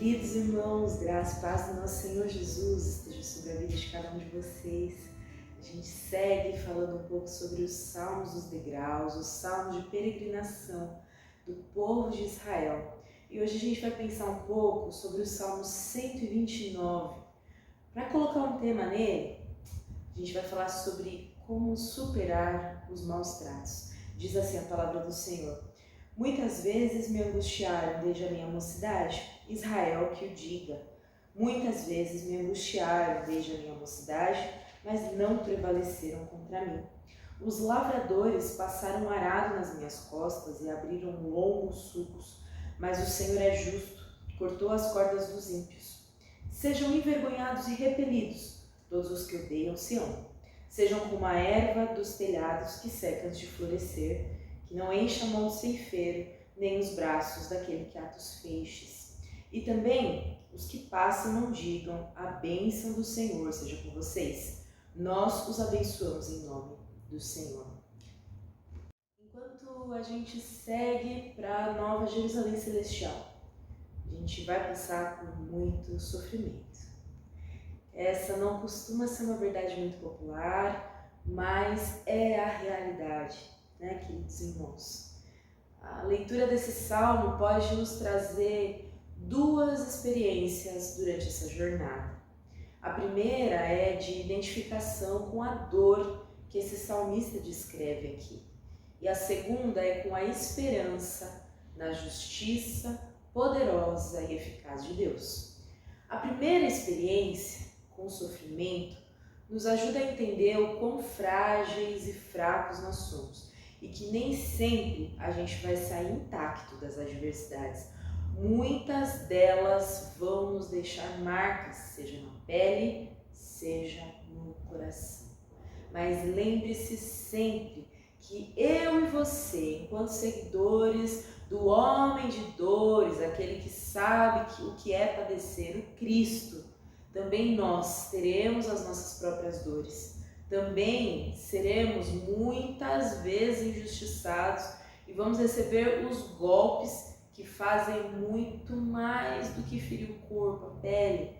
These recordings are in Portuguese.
Queridos irmãos, graça e paz do nosso Senhor Jesus esteja sobre a vida de cada um de vocês. A gente segue falando um pouco sobre os salmos dos degraus, os salmos de peregrinação do povo de Israel. E hoje a gente vai pensar um pouco sobre o Salmo 129. Para colocar um tema nele, a gente vai falar sobre como superar os maus tratos. Diz assim a palavra do Senhor: muitas vezes me angustiaram desde a minha mocidade, Israel que o diga. Muitas vezes me angustiaram desde a minha mocidade, mas não prevaleceram contra mim. Os lavradores passaram um arado nas minhas costas e abriram longos sulcos, mas o Senhor é justo, cortou as cordas dos ímpios. Sejam envergonhados e repelidos todos os que odeiam Sião. Sejam como a erva dos telhados que seca antes de florescer, que não enche a mão do ceifeiro, nem os braços daquele que ata os feixes. E também os que passam não digam: a bênção do Senhor seja com vocês. Nós os abençoamos em nome do Senhor. Enquanto a gente segue para a Nova Jerusalém Celestial, a gente vai passar por muito sofrimento. Essa não costuma ser uma verdade muito popular, mas é a realidade, né, queridos irmãos? A leitura desse salmo pode nos trazer duas experiências durante essa jornada. A primeira é de identificação com a dor que esse salmista descreve aqui. E a segunda é com a esperança na justiça poderosa e eficaz de Deus. A primeira experiência, com o sofrimento, nos ajuda a entender o quão frágeis e fracos nós somos e que nem sempre a gente vai sair intacto das adversidades. Muitas delas vão nos deixar marcas, seja na pele, seja no coração. Mas lembre-se sempre que eu e você, enquanto seguidores do homem de dores, aquele que sabe o que é padecer, o Cristo, também nós teremos as nossas próprias dores. Também seremos muitas vezes injustiçados e vamos receber os golpes que fazem muito mais do que ferir o corpo, a pele.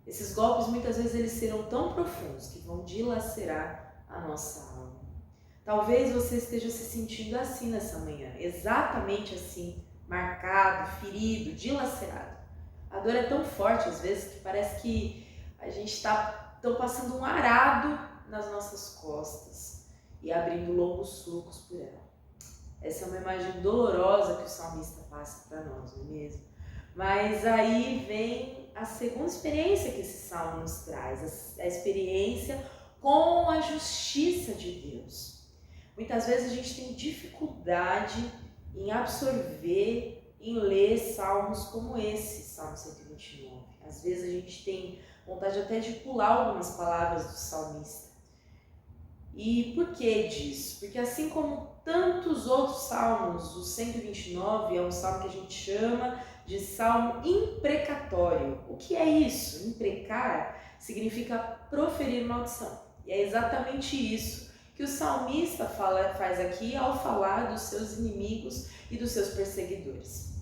Esses golpes muitas vezes eles serão tão profundos que vão dilacerar a nossa alma. Talvez você esteja se sentindo assim nessa manhã, exatamente assim, marcado, ferido, dilacerado. A dor é tão forte às vezes que parece que a gente está passando um arado nas nossas costas e abrindo longos sulcos por ela. Essa é uma imagem dolorosa que o salmista passa para nós, não é mesmo? Mas aí vem a segunda experiência que esse salmo nos traz, a experiência com a justiça de Deus. Muitas vezes a gente tem dificuldade em absorver, em ler salmos como esse, Salmo 129. Às vezes a gente tem vontade até de pular algumas palavras do salmista. E por que disso? Porque assim como tantos outros salmos, o 129 é um salmo que a gente chama de salmo imprecatório. O que é isso? Imprecar significa proferir maldição. E é exatamente isso que o salmista faz aqui ao falar dos seus inimigos e dos seus perseguidores.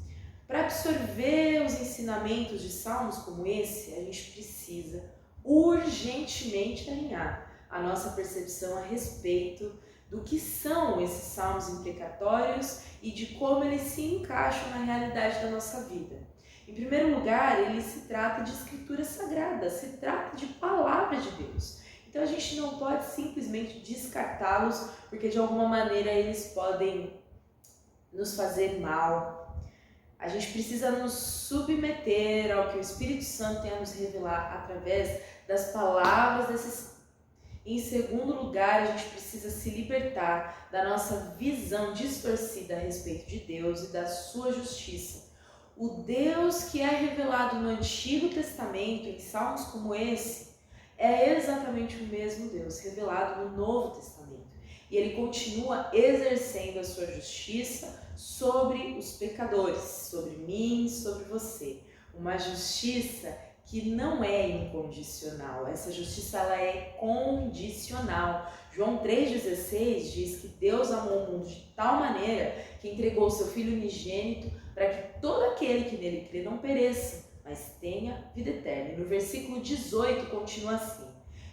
Para absorver os ensinamentos de salmos como esse, a gente precisa urgentemente alinhar a nossa percepção a respeito do que são esses salmos imprecatórios e de como eles se encaixam na realidade da nossa vida. Em primeiro lugar, ele se trata de escritura sagrada, se trata de palavra de Deus. Então a gente não pode simplesmente descartá-los porque de alguma maneira eles podem nos fazer mal. A gente precisa nos submeter ao que o Espírito Santo tem a nos revelar através das palavras desses. Em segundo lugar, a gente precisa se libertar da nossa visão distorcida a respeito de Deus e da sua justiça. O Deus que é revelado no Antigo Testamento, em salmos como esse, é exatamente o mesmo Deus revelado no Novo Testamento. E ele continua exercendo a sua justiça sobre os pecadores, sobre mim, sobre você. Uma justiça que não é incondicional, essa justiça ela é condicional. João 3,16 diz que Deus amou o mundo de tal maneira que entregou o seu Filho unigênito para que todo aquele que nele crê não pereça, mas tenha vida eterna. E no versículo 18 continua assim: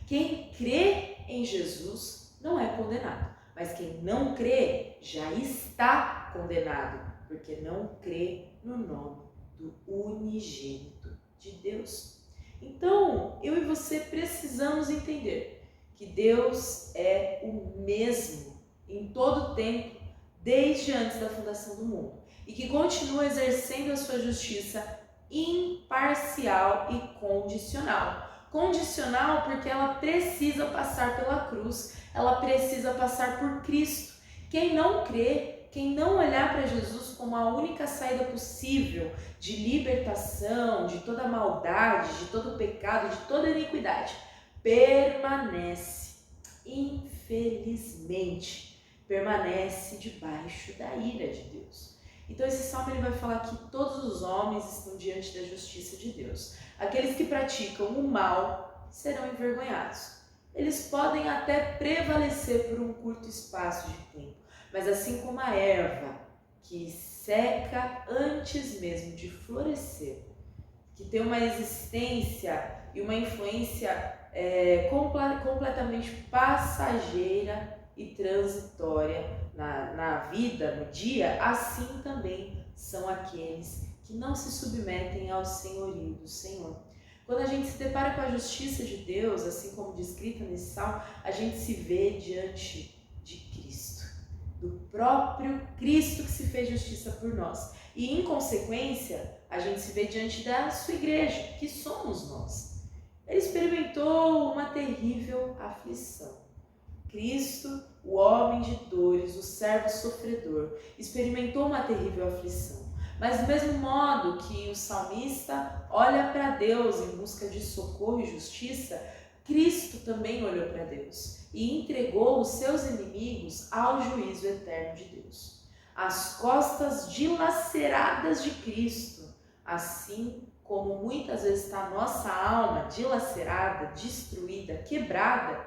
quem crê em Jesus não é condenado, mas quem não crê já está condenado, porque não crê no nome do unigênito de Deus. Então, eu e você precisamos entender que Deus é o mesmo em todo o tempo, desde antes da fundação do mundo, e que continua exercendo a sua justiça imparcial e condicional. Condicional porque ela precisa passar pela cruz, ela precisa passar por Cristo. Quem não crê, quem não olhar para Jesus como a única saída possível de libertação, de toda maldade, de todo pecado, de toda iniquidade, permanece, infelizmente, permanece debaixo da ira de Deus. Então esse salmo ele vai falar que todos os homens estão diante da justiça de Deus. Aqueles que praticam o mal serão envergonhados. Eles podem até prevalecer por um curto espaço de tempo, mas assim como a erva que seca antes mesmo de florescer, que tem uma existência e uma influência completamente passageira e transitória na vida, no dia, assim também são aqueles que não se submetem ao senhorio do Senhor. Quando a gente se depara com a justiça de Deus, assim como descrita nesse salmo, a gente se vê diante de Cristo, do próprio Cristo que se fez justiça por nós. E em consequência, a gente se vê diante da sua igreja, que somos nós. Ele experimentou uma terrível aflição. Cristo, o homem de dores, o servo sofredor, experimentou uma terrível aflição. Mas do mesmo modo que o salmista olha para Deus em busca de socorro e justiça, Cristo também olhou para Deus e entregou os seus inimigos ao juízo eterno de Deus. As costas dilaceradas de Cristo, assim como muitas vezes está a nossa alma dilacerada, destruída, quebrada,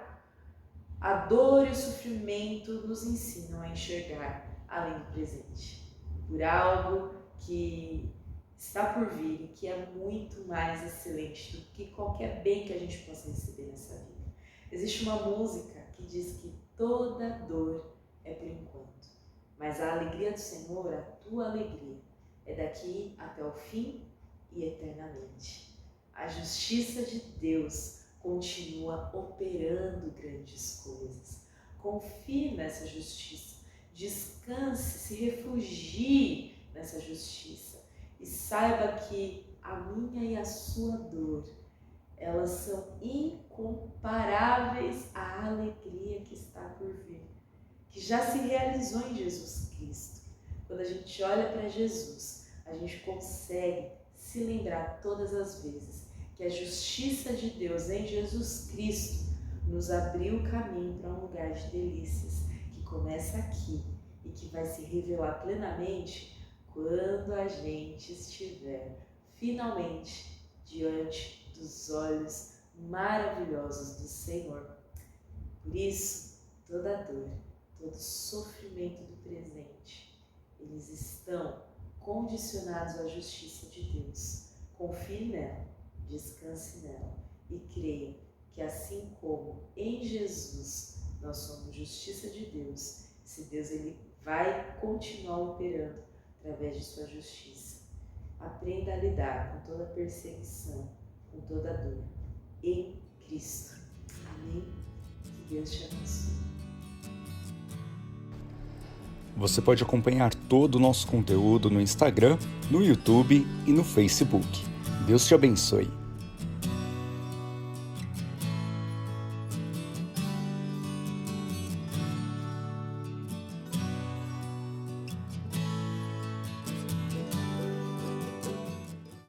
a dor e o sofrimento nos ensinam a enxergar além do presente, por algo que está por vir e que é muito mais excelente do que qualquer bem que a gente possa receber nessa vida. Existe uma música que diz que toda dor é por enquanto, mas a alegria do Senhor, a tua alegria, é daqui até o fim e eternamente. A justiça de Deus continua operando grandes coisas. Confie nessa justiça, descanse, se refugie nessa justiça e saiba que a minha e a sua dor, elas são incomparáveis à alegria que está por vir, que já se realizou em Jesus Cristo. Quando a gente olha para Jesus, a gente consegue se lembrar todas as vezes que a justiça de Deus em Jesus Cristo nos abriu o caminho para um lugar de delícias que começa aqui e que vai se revelar plenamente quando a gente estiver finalmente diante dos olhos maravilhosos do Senhor. Por isso, toda dor, todo sofrimento do presente, eles estão condicionados à justiça de Deus. Confie nela, descanse nela e creia que assim como em Jesus nós somos justiça de Deus, esse Deus ele vai continuar operando através de sua justiça. Aprenda a lidar com toda perseguição, com toda dor, em Cristo. Amém? Que Deus te abençoe. Você pode acompanhar todo o nosso conteúdo no Instagram, no YouTube e no Facebook. Deus te abençoe.